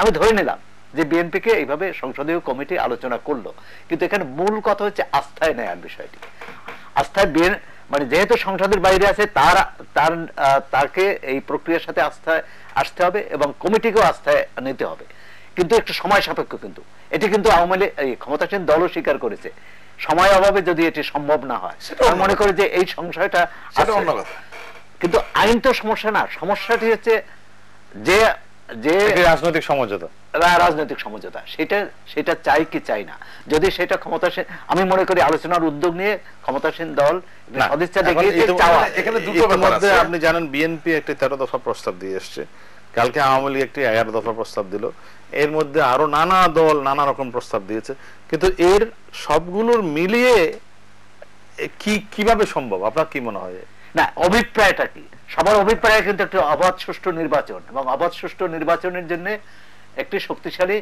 S2: আমি ধরে নিলাম যে বিএনপিকে এইভাবে সংসদীয় কমিটি আলোচনা করলো, কিন্তু এখানে মূল কথা হচ্ছে আস্থায় নেয়ার বিষয়টি। আস্থায় মানে যেহেতু সংসদের বাইরে আছে তাকে এই প্রক্রিয়ার সাথে আস্থায় আসতে হবে এবং কমিটিকেও আস্থায় নিতে হবে, কিন্তু একটু সময় সাপেক্ষ। কিন্তু এটি কিন্তু আওয়ামী লীগ ক্ষমতাসীন দলও স্বীকার করেছে, সময় অভাবে যদি এটি সম্ভব না হয়, মনে করে যে এই সংশয়টা অন্য কথা। কিন্তু আইন তো সমস্যা না, সমস্যাটি হচ্ছে যে যে
S1: রাজনৈতিক সমঝোতা
S2: সেটা চাই কি চাই না। যদি সেটা ক্ষমতাসীন, আমি মনে করি আলোচনার উদ্যোগ নিয়ে ক্ষমতাসীন দল সদিচ্ছা দেখিয়েছে।
S1: এখানে দুটো মধ্যে আপনি জানেন বিএনপি একটি 13 দফা প্রস্তাব দিয়ে এসছে, কালকে আওয়ামী লীগ একটি 11 দফা প্রস্তাব দিল, এর মধ্যে আরো নানা দল নানা রকম প্রস্তাব দিয়েছে। কিন্তু এর সবগুলোর মিলিয়ে কিভাবে সম্ভব, আপনার কি মনে হয়?
S2: না, অভিপ্রায়টা কি? সবার অভিপ্রায় কিন্তু একটা অবাধ সুষ্ঠু নির্বাচন, এবং অবাধ সুষ্ঠু নির্বাচনের জন্য একটি শক্তিশালী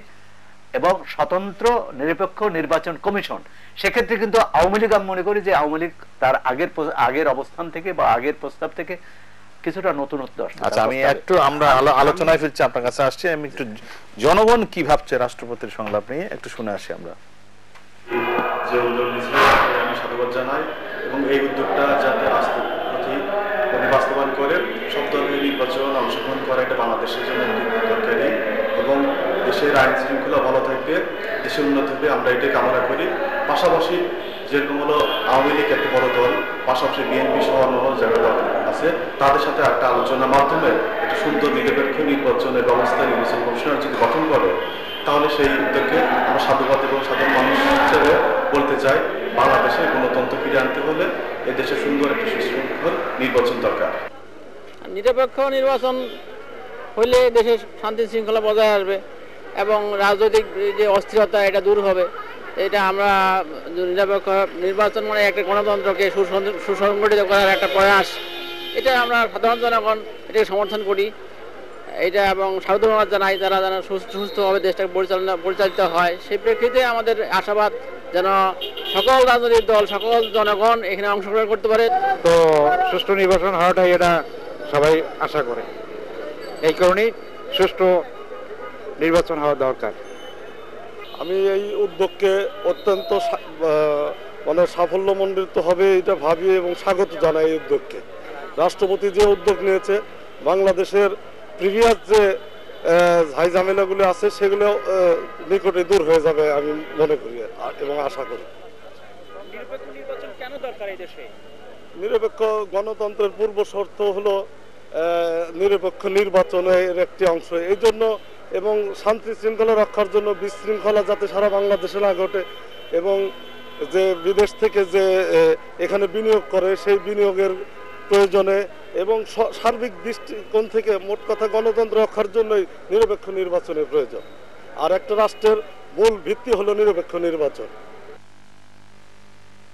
S2: এবং স্বতন্ত্র নিরপেক্ষ নির্বাচন কমিশন। সেক্ষেত্রে কিন্তু আওয়ামী লীগ, আমি মনে করি যে আওয়ামী লীগ তার আগের অবস্থান থেকে বা আগের প্রস্তাব থেকে কিছুটা নতুনত্ব আসছে।
S1: আচ্ছা, আমি একটু আমরা আলোচনায় ফিরছি, আপনার কাছে আসছি। আমি একটু জনগণ কি ভাবছে রাষ্ট্রপতির সংলাপ নিয়ে একটু শুনে আসি আমরা।
S6: যে উদ্যোগ নিয়েছে আমি সাধুবাদ জানাই, এবং এই উদ্যোগটা যাতে বাস্তবায়ন করে সব ধরনের নির্বাচন অংশগ্রহণ করা, এটা বাংলাদেশের জন্য দরকারি এবং দেশের আইন শৃঙ্খলা ভালো থাকবে, দেশের উন্নতি হবে, আমরা এটাই কামনা করি। পাশাপাশি যেরকম হলো আওয়ামী লীগ একটা বড় দল, পাশাপাশি বিএনপি সহ অন্যান্য যারা দল আছে তাদের সাথে একটা আলোচনার মাধ্যমে একটা সুন্দর নিরপেক্ষ নির্বাচনের ব্যবস্থা নির্বাচন কমিশনার যদি গঠন করে, তাহলে সেই উদ্যোগকে আমরা সাধুবাদ এবং সাধারণ মানুষ হিসেবে বলতে চাই, বাংলাদেশে গণতন্ত্র ফিরে আনতে হলে এই দেশে সুন্দর একটা সুশৃঙ্খল নির্বাচন দরকার।
S7: নিরপেক্ষ নির্বাচন হইলে দেশের শান্তি শৃঙ্খলা বজায় আসবে এবং রাজনৈতিক যে অস্থিরতা এটা দূর হবে। এটা আমরা নিরপেক্ষ নির্বাচন মানে একটা গণতন্ত্রকে সুসংগঠিত করার একটা প্রয়াস, এটা আমরা সাধারণ জনগণ এটাকে সমর্থন করি এটা এবং সাধুবাদ জানাই, তারা যেন সুস্থভাবে দেশটাকে পরিচালিত হয়। সেই প্রেক্ষিতে আমাদের আশাবাদ যেন সকল রাজনৈতিক দল, সকল জনগণ এখানে অংশগ্রহণ করতে পারে।
S8: তো সুষ্ঠু নির্বাচন হওয়াটাই এটা সবাই আশা করে, এই কারণেই সুষ্ঠু নির্বাচন হওয়া দরকার।
S9: আমি এই উদ্যোগকে অত্যন্ত মানে সাফল্যমণ্ডিত হবে এটা ভাবি এবং স্বাগত জানাই এই উদ্যোগকে। রাষ্ট্রপতি যে উদ্যোগ নিয়েছে, বাংলাদেশের প্রিভিয়াস যে ঝামেলাগুলো আছে সেগুলো নিকটে দূর হয়ে যাবে আমি মনে করি এবং আশা করি। নিরপেক্ষ গণতন্ত্রের পূর্ব শর্ত হলো নিরপেক্ষ নির্বাচনের একটি অংশ। এই জন্য এবং শান্তি শৃঙ্খলা রক্ষার জন্য বিশৃঙ্খলা যাতে সারা বাংলাদেশে না ঘটে, এবং যে বিদেশ থেকে যে এখানে বিনিয়োগ করে সেই বিনিয়োগের প্রয়োজনে এবং সার্বিক দৃষ্টিকোণ থেকে মোট কথা গণতন্ত্র রক্ষার জন্যই নিরপেক্ষ নির্বাচনের প্রয়োজন। আর একটা রাষ্ট্রের মূল ভিত্তি হলো নিরপেক্ষ নির্বাচন।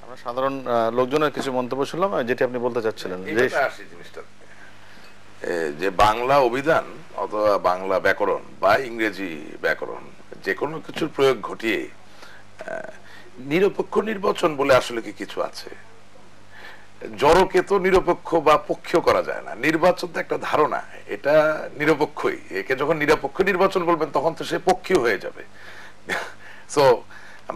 S1: আমরা সাধারণ লোকজনের কিছু মন্তব্য শুনলাম, যেটি আপনি বলতে চাচ্ছিলেন
S3: যে বাংলা অভিধান অথবা বাংলা ব্যাকরণ বা ইংরেজি ব্যাকরণ যে কোনো কিছুর প্রয়োগ ঘটিয়ে নিরপেক্ষ নির্বাচন বলে আসলে কি কিছু আছে? জড়কে তো নিরপেক্ষ বা পক্ষীয় করা যায় না। নির্বাচন তো একটা ধারণা, এটা নিরপেক্ষই। একে যখন নিরপেক্ষ নির্বাচন বলবেন তখন তো সে পক্ষীয় হয়ে যাবে। সো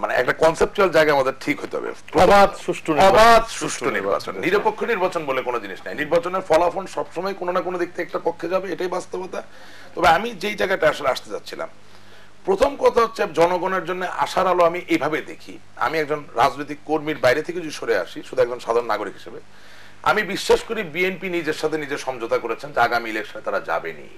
S3: মানে একটা কনসেপচুয়াল জায়গা আমাদের ঠিক হতে হবে।
S1: অবাধ সুষ্ঠু
S3: নির্বাচন, নিরপেক্ষ নির্বাচন বলে কোনো জিনিস নাই। নির্বাচনের ফলাফল সবসময় কোনো না কোনো দিক থেকে একটা পক্ষে যাবে, এটাই বাস্তবতা। তবে আমি যেই জায়গাটা আসলে আসতে যাচ্ছিলাম, প্রথম কথা হচ্ছে জনগণের জন্য আশার আলো আমি এইভাবে দেখি। আমি একজন রাজনৈতিক কর্মীর বাইরে থেকে যদি সরে আসি, শুধু একজন সাধারণ নাগরিক হিসেবে আমি বিশ্বাস করি বিএনপি নিজের সাথে নিজে সমঝোতা করেছেন যে আগামী ইলেকশনে তারা যাবেনি।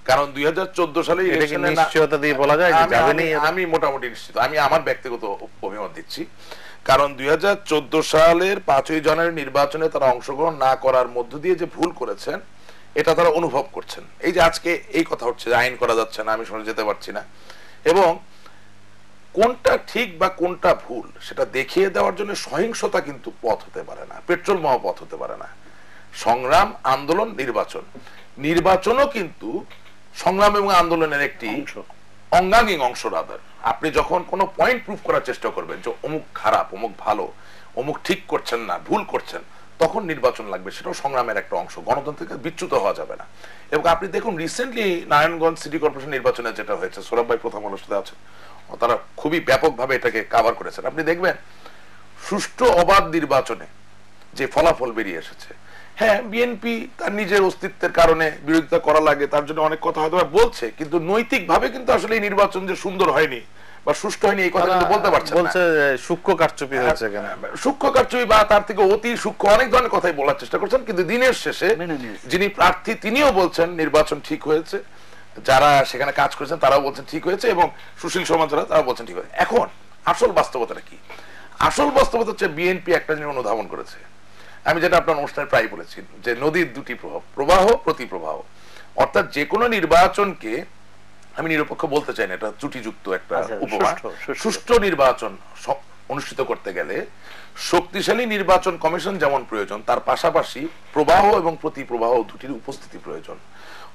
S3: কারণ 2014 সালে ইলেকশনে
S1: নিশ্চয়তা দিয়ে বলা যায় যে যাবেনি,
S3: আমি মোটামুটি নিশ্চিত। আমি আমার ব্যক্তিগত অভিমত দিচ্ছি। কারণ 2014 সালের 5ই জানুয়ারি নির্বাচনে তারা অংশগ্রহণ না করার মধ্য দিয়ে যে ভুল করেছেন এটা তারা অনুভব করছেন। এই যে আজকে এই কথা হচ্ছে যে আইন করা যাচ্ছে না, আমি শুনে যেতে পারছি না, এবং কোনটা ঠিক বা কোনটা ভুল সেটা দেখিয়ে দেওয়ার জন্য সহিংসতা কিন্তু পথ হতে পারে না, পেট্রোল বোমা পথ হতে পারে না। সংগ্রাম, আন্দোলন, নির্বাচনও কিন্তু সংগ্রাম এবং আন্দোলনের একটি অঙ্গাঙ্গিক অংশ। রাদার আপনি যখন কোনো পয়েন্ট প্রুফ করার চেষ্টা করবেন যে অমুক খারাপ, অমুক ভালো, অমুক ঠিক করছেন না, ভুল করছেন, তখন নির্বাচন লাগবে। সেটাও সংগ্রামের একটা অংশ। গণতন্ত্র থেকে বিচ্যুত হওয়া যাবে না। এবং আপনি দেখুন রিসেন্টলি নারায়ণগঞ্জ সিটি কর্পোরেশন নির্বাচনে যেটা হয়েছে, সৌরভ ভাই প্রথম আলোর সাথে আছেন, তারা খুবই ব্যাপকভাবে এটাকে কভার করেছেন। আপনি দেখবেন সুষ্ঠু অবাধ নির্বাচনে যে ফলাফল বেরিয়ে এসেছে, হ্যাঁ বিএনপি তার নিজের অস্তিত্বের কারণে বিরোধিতা করা লাগে, তার জন্য অনেক কথা হয়তো বলছে, কিন্তু নৈতিকভাবে কিন্তু আসলে এই নির্বাচন যে সুন্দর হয়নি বা সুষ্ঠু হয়নি এই কথা কিন্তু বলতে পারছে না।
S1: বলছে সূক্ষ্ম কারচুপি হয়েছে, কেন
S3: সূক্ষ্ম কারচুপি বা তার থেকে অতি সূক্ষ্ম অনেক ধরনের কথাই বলার চেষ্টা করছেন, কিন্তু দিনের শেষে যিনি প্রার্থী তিনিও বলছেন নির্বাচন ঠিক হয়েছে, যারা সেখানে কাজ করেছেন তারাও বলছেন ঠিক হয়েছে, এবং সুশীল সমাজ যারা তারা বলছেন ঠিক হয়েছে। এখন আসল বাস্তবতাটা কি? আসল বাস্তবতা হচ্ছে বিএনপি একটা জিনিস অনুধাবন করেছে, আমি যেটা আপনার অনুষ্ঠানে প্রায় বলেছি, যে নদীর দুটি প্রবাহ প্রতিপ্রবাহ। অর্থাৎ যে কোনো নির্বাচনকে আমি নিরপেক্ষ বলতে চাই না, এটা ত্রুটিযুক্ত একটা উপমা। সুষ্ঠু নির্বাচন অনুষ্ঠিত করতে গেলে শক্তিশালী নির্বাচন কমিশন যেমন প্রয়োজন, তার পাশাপাশি প্রবাহ এবং প্রতিপ্রবাহ দুটির উপস্থিতি প্রয়োজন।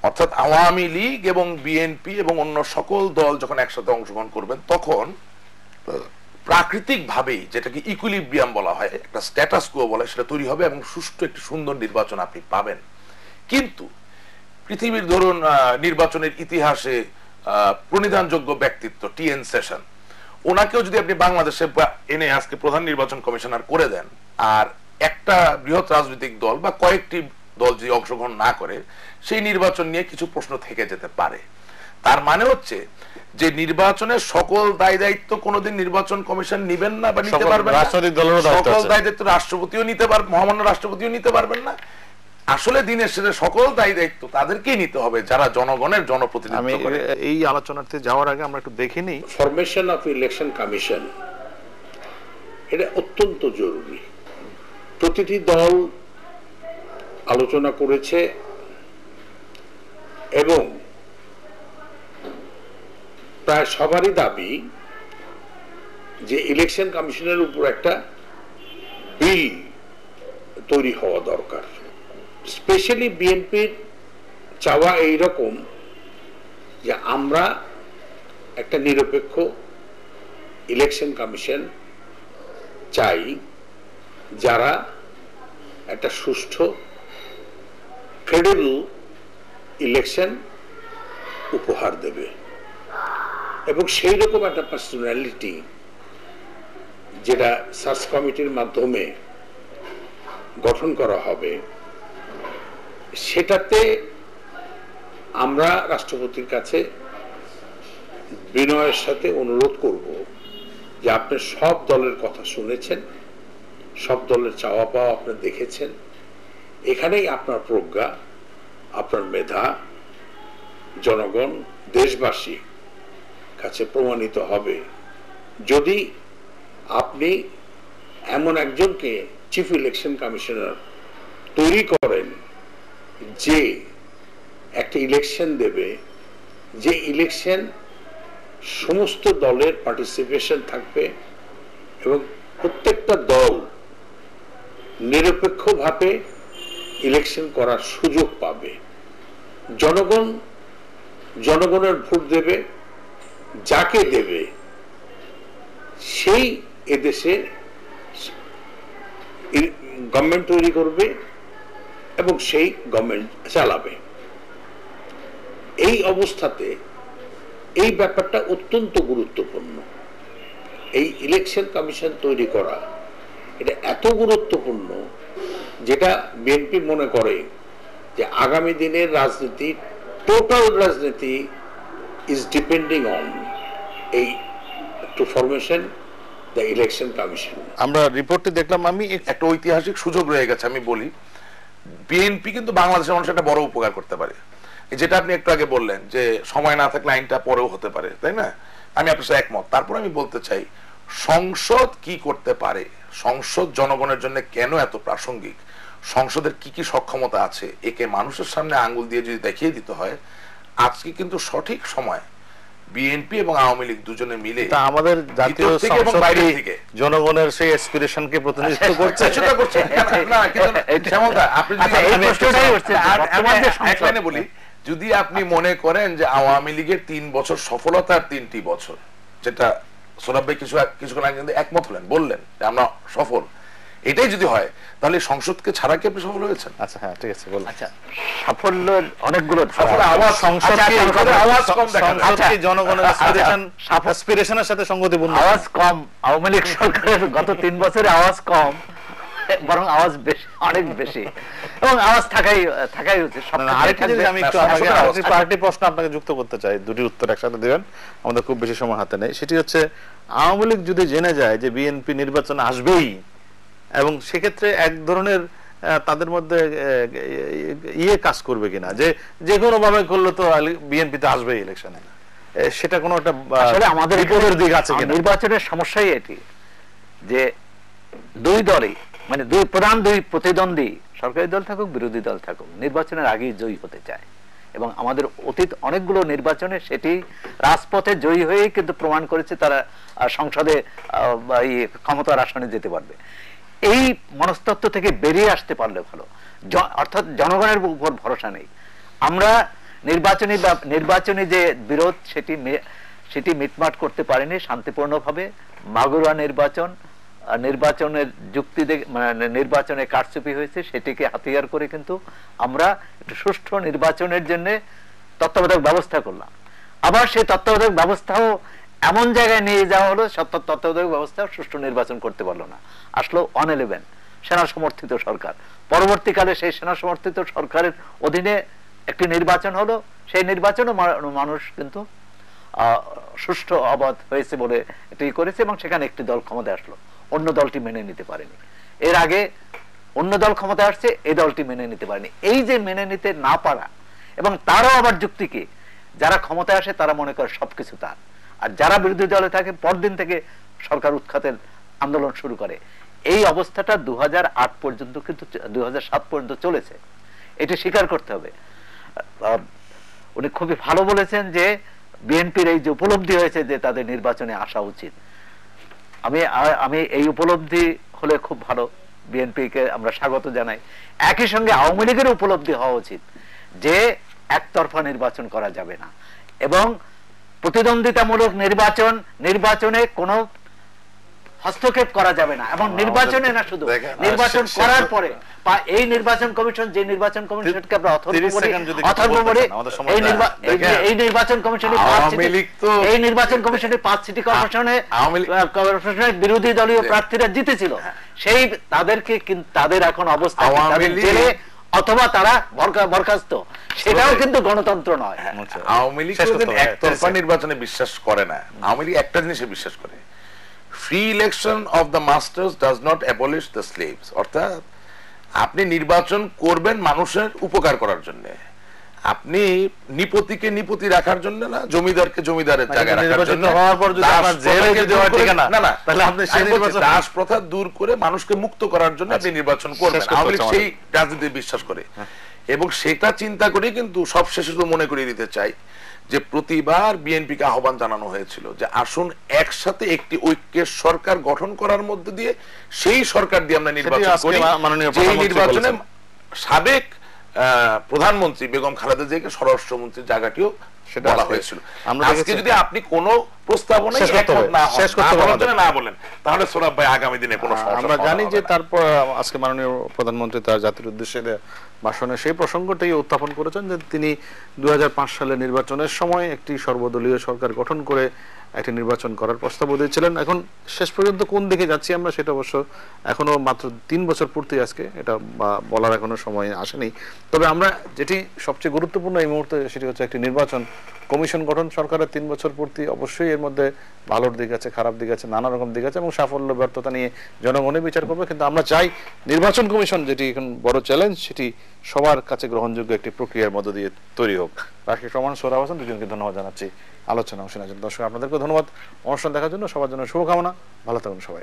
S3: অর্থাৎ আওয়ামী লীগ এবং বিএনপি এবং অন্য সকল দল যখন একসাথে অংশগ্রহণ করবেন, তখন প্রাকৃতিক ভাবেই যেটাকে ইকুইলিব্রিয়াম বলা হয়, একটা স্ট্যাটাস কোয়ো বলা হয়, সেটা তৈরি হবে এবং সুষ্ঠু একটি সুন্দর নির্বাচন আপনি পাবেন। কিন্তু পৃথিবীর ধরুন নির্বাচনের ইতিহাসে প্রণিধানযোগ্য ব্যক্তিত্ব টিএন সেশন, ওনাকেও যদি আপনি বাংলাদেশে এনে আজকে প্রধান নির্বাচন কমিশনার করে দেন, আর একটা বৃহৎ রাজনৈতিক দল বা কয়েকটি দল যদি অংশগ্রহণ না করে, সেই নির্বাচন নিয়ে কিছু প্রশ্ন থেকে যেতে পারে। তার মানে হচ্ছে যে নির্বাচনের সকল দায় দায়িত্ব কোনোদিন নির্বাচন কমিশন নিবেন না বা নিতে পারবেন না, সকল দায় দায়িত্ব রাষ্ট্রপতিও নিতে পারবেন, মহামান্য রাষ্ট্রপতিও নিতে পারবেন না। আসলে দিনের শেষে সকল দায় দায়িত্ব তাদেরকেই নিতে হবে যারা জনগণের জনপ্রতিনিধিত্ব করে।
S1: এই আলোচনাতে যাওয়ার আগে আমরা একটু দেখে নিই
S10: ফরমেশন অফ ইলেকশন কমিশন, এটা অত্যন্ত জরুরি। প্রতিটি দল আলোচনা করেছে এবং প্রায় সবারই দাবি যে ইলেকশন কমিশনের উপর একটা বিল তৈরি হওয়া দরকার। স্পেশালি বিএনপির চাওয়া এইরকম যে আমরা একটা নিরপেক্ষ ইলেকশন কমিশন চাই, যারা একটা সুষ্ঠু ক্রেডিবল ইলেকশন উপহার দেবে, এবং সেই রকম একটা পার্সোনালিটি যেটা সার্চ কমিটির মাধ্যমে গঠন করা হবে, সেটাতে আমরা রাষ্ট্রপতির কাছে বিনয়ের সাথে অনুরোধ করব যে আপনি সব দলের কথা শুনেছেন, সব দলের চাওয়া পাওয়া আপনি দেখেছেন, এখানেই আপনার প্রজ্ঞা, আপনার মেধা জনগণ, দেশবাসী কাছে প্রমাণিত হবে যদি আপনি এমন একজনকে চিফ ইলেকশন কমিশনার তৈরি করেন যে একটা ইলেকশন দেবে, যে ইলেকশন সমস্ত দলের পার্টিসিপেশন থাকবে এবং প্রত্যেকটা দল নিরপেক্ষভাবে ইলেকশন করার সুযোগ পাবে। জনগণ জনগণের ভোট দেবে, যাকে দেবে সেই এদেশে গভর্নমেন্ট তৈরি করবে এবং সেই গভর্নমেন্ট চালাবে। এই অবস্থাতে এই ব্যাপারটা অত্যন্ত গুরুত্বপূর্ণ। এই ইলেকশন কমিশন তৈরি করা এটা এত গুরুত্বপূর্ণ, যেটা বিএনপি মনে করে যে আগামী দিনের রাজনীতি, টোটাল রাজনীতি ইজ ডিপেন্ডিং অন এই to formation the election commission.
S1: আমরা রিপোর্টটি দেখলাম, আমি
S3: একটা ঐতিহাসিক সুযোগ রয়ে গেছে। আমি বলি, বিএনপি কিন্তু বাংলাদেশের মানুষ একটা বড় উপকার করতে পারে, যেটা আপনি একটু আগে বললেন যে সময় না থাকলে আইনটা পরেও হতে পারে, তাই না? আমি আপনার সাথে একমত। তারপর আমি বলতে চাই, সংসদ কি করতে পারে, সংসদ জনগণের জন্য কেন এত প্রাসঙ্গিক, সংসদের কি কি সক্ষমতা আছে, একে মানুষের সামনে আঙ্গুল দিয়ে যদি দেখিয়ে দিতে হয়, আজকে কিন্তু সঠিক সময় বিএনপি এবং আওয়ামী লীগ দুজনে মিলে
S1: আমাদের জাতীয়
S3: এবং বাইরে থেকে
S1: জনগণের সেই অ্যাসপিরেশনকে প্রতিনিধিত্ব করছে,
S3: সেটা করছে না। কিন্তু আপনি যদি বলি, যদি আপনি মনে করেন যে আওয়ামী লীগের 3 বছর সফলতার 3টি বছর, যেটা সোহরাব ভাই কিছুক্ষণ আগে কিন্তু একমত হলেন, বললেন যে আমরা সফল, এটাই যদি হয় তাহলে সংসদকে ছাড়া কি আপনি সফল হয়েছেন?
S1: আচ্ছা, হ্যাঁ, ঠিক আছে, বলুন।
S2: আচ্ছা, সাফল্যের অনেকগুলো
S3: আওয়াজ, আওয়াজ কম দেখা যায়,
S1: জনগণের অ্যাসপিরেশনের সাথে সঙ্গতিপূর্ণ।
S2: আওয়াজ কম, আওয়ামী লীগ সরকারের গত 3 বছরে আওয়াজ কম, বরং আওয়াজ বেশি, অনেক বেশি, এবং আওয়াজ থাকাই উচিত।
S1: আরেকটা জিনিস আমি একটু পার্টি প্রশ্ন আপনাকে যুক্ত করতে চাই, দুটির উত্তর একসাথে দিবেন, আমাদের খুব বেশি সময় হাতে নেই। সেটি হচ্ছে, আওয়ামী লীগ যদি জেনে যায় যে বিএনপি নির্বাচনে আসবেই, এবং সেক্ষেত্রে এক ধরনের তাদের মধ্যে কাজ করবে কিনা, যে কোনো ভাবে করলে তো বিএনপি তো আসবেই ইলেকশনে, সেটা কোনো একটা
S2: আসলে আমাদের
S1: বিপদের দিক আছে কিনা?
S2: নির্বাচনের সমস্যাই এটি যে দুই দলই, মানে প্রধান দুই প্রতিদ্বন্দ্বী, সরকারি দল থাকুক বিরোধী দল থাকুক, নির্বাচনের আগেই জয়ী হতে চায়, এবং আমাদের অতীত অনেকগুলো নির্বাচনে সেটি রাজপথে জয়ী হয়েই কিন্তু প্রমাণ করেছে তারা সংসদে ক্ষমতার আসনে যেতে পারবে। এই মনস্তত্ত্ব থেকে বেরিয়ে আসতে পারলে ভালো, অর্থাৎ জনগণের উপর ভরসা নেই। আমরা নির্বাচনী যে বিরোধ সেটি মিটমাট করতে পারিনি শান্তিপূর্ণভাবে। মাগুরা নির্বাচনের যুক্তি মানে নির্বাচনে কারচুপি হয়েছে, সেটিকে হাতিয়ার করে কিন্তু আমরা একটু সুষ্ঠু নির্বাচনের জন্য তত্ত্বাবধায়ক ব্যবস্থা করলাম। আবার সেই তত্ত্বাবধায়ক ব্যবস্থাও এমন জায়গায় নিয়ে যাওয়া হলো, তত্ত্বাবধায়ক ব্যবস্থা সুষ্ঠু নির্বাচন করতে পারলো না, আসলো 111 সেনা সমর্থিত সরকার। পরবর্তীকালে সেই সেনা সমর্থিত সরকারের অধীনে একটি নির্বাচন হলো, সেই নির্বাচনও মানুষ কিন্তু সুষ্ঠু অবাধ হয়েছে বলে এটি করেছে, এবং সেখানে একটি দল ক্ষমতায় আসলো, অন্য দলটি মেনে নিতে পারেনি। এর আগে অন্য দল ক্ষমতায় আসছে, এই দলটি মেনে নিতে পারেনি। এই যে মেনে নিতে না পারা, এবং তারাও আবার যুক্তি কি, যারা ক্ষমতায় আসে তারা মনে করে সবকিছু তার, আর যারা বিরোধী দলে থাকে পরদিন থেকে সরকার উৎখাতের আন্দোলন শুরু করে। এই অবস্থাটা 2008 পর্যন্ত, কিন্তু 2007 পর্যন্ত চলেছে, এটি স্বীকার করতে হবে। উনি খুবই ভালো বলেছেন যে বিএনপির এই যে উপলব্ধি হয়েছে যে তাদের নির্বাচনে আসা উচিত, আমি এই উপলব্ধি হলে খুব ভালো, বিএনপিকে আমরা স্বাগত জানাই। একই সঙ্গে আওয়ামী লীগের উপলব্ধি হওয়া উচিত যে একতরফা নির্বাচন করা যাবে না, এবং প্রতিদ্বন্দ্বিতামূলক নির্বাচনে কোনো হস্তক্ষেপ করা যাবে না, এবং নির্বাচনে না, শুধু নির্বাচন করার পরে বা এই নির্বাচন কমিশন, যে নির্বাচন কমিশনকে আমরা এই নির্বাচন কমিশনে 5 সিটি কর্পোরেশনের বিরোধী দলীয় প্রার্থীরা জিতেছিল, সেই তাদেরকে তাদের এখন অবস্থা জেলে অথবা তারা বরখাস্ত, সেটাও কিন্তু গণতন্ত্র নয়।
S3: আওয়ামী লীগ একতরফা নির্বাচনে বিশ্বাস করে না। আওয়ামী লীগ একটা জিনিসে বিশ্বাস করে, free election of the masters does not abolish the slaves. অর্থাৎ আপনি নির্বাচন করবেন মানুষের উপকার করার জন্য, আপনি নিপতিকে নিপতি রাখার জন্য না, জমিদারকে জমিদারের জায়গায় রাখার জন্য। দাস প্রথা দূর করে মানুষকে মুক্ত করার জন্য আপনি নির্বাচন করবেন। আওয়ামী লীগ সেই রাজনীতি বিশ্বাস করে, এবং সেটা চিন্তা করে কিন্তু সবশেষে তো মনে করিয়ে দিতে চাই যে প্রতিবার বিএনপিকে আহ্বান জানানো হয়েছিল যে আসুন একসাথে একটি ঐক্যের সরকার গঠন করার মধ্যে দিয়ে সেই সরকার দিয়ে আমরা নির্বাচন করি। এই নির্বাচনে সাবেক প্রধানমন্ত্রী বেগম খালেদা জিয়াকে স্বরাষ্ট্রমন্ত্রীর জায়গাটিও
S1: সেটা
S3: বলা
S1: আজকে
S3: হয়েছিল।
S1: আমরা
S3: আজকে
S1: দেখেছি-
S3: যদি আপনি কোনো প্রস্তাবনায়
S1: শেষ করতে হবে,
S3: একমত না হন,
S1: শেষ করতে
S3: না
S1: হবে
S3: বলার
S1: আমাদের।
S3: জন্য না বলেন, তাহলে সোহরাব ভাই আগামী দিনে কোনো সমস্যা
S1: আমরা জানি
S3: সমাধান
S1: যে
S3: হবে না।
S1: তারপর আজকে মাননীয় প্রধানমন্ত্রী তার জাতির উদ্দেশ্যে দেয়া ভাষণে সেই প্রসঙ্গটাই উত্থাপন করেছেন যে তিনি 2005 সালে নির্বাচনের সময় একটি সর্বদলীয় সরকার গঠন করে একটি নির্বাচন করার প্রস্তাব দিয়েছিলেন। এখন শেষ পর্যন্ত কোন দিকে যাচ্ছি আমরা সেটা অবশ্য এখনো মাত্র 3 বছর পূর্তি আজকে, এটা বলার এখনো সময় আসেনি। তবে আমরা যেটি সবচেয়ে গুরুত্বপূর্ণ এই মুহূর্তে সেটি হচ্ছে একটি নির্বাচন কমিশন গঠন। সরকারের 3 বছর পূর্তি, অবশ্যই এর মধ্যে ভালোর দিক আছে, খারাপ দিক আছে, নানা রকম দিক আছে এবং সাফল্য ব্যর্থতা নিয়ে জনগণই বিচার করবে। কিন্তু আমরা চাই নির্বাচন কমিশন, যেটি এখন বড় চ্যালেঞ্জ, সেটি সবার কাছে গ্রহণযোগ্য একটি প্রক্রিয়ার মধ্য দিয়ে তৈরি হোক। রাশিদ রহমান, সোহরাব হাসান, দুজনকে ধন্যবাদ জানাচ্ছি আলোচনা অংশ নেওয়ার জন্য। দর্শক আপনাদেরকে ধন্যবাদ অনুষ্ঠান দেখার জন্য। সবার জন্য শুভকামনা, ভালো থাকুন সবাই।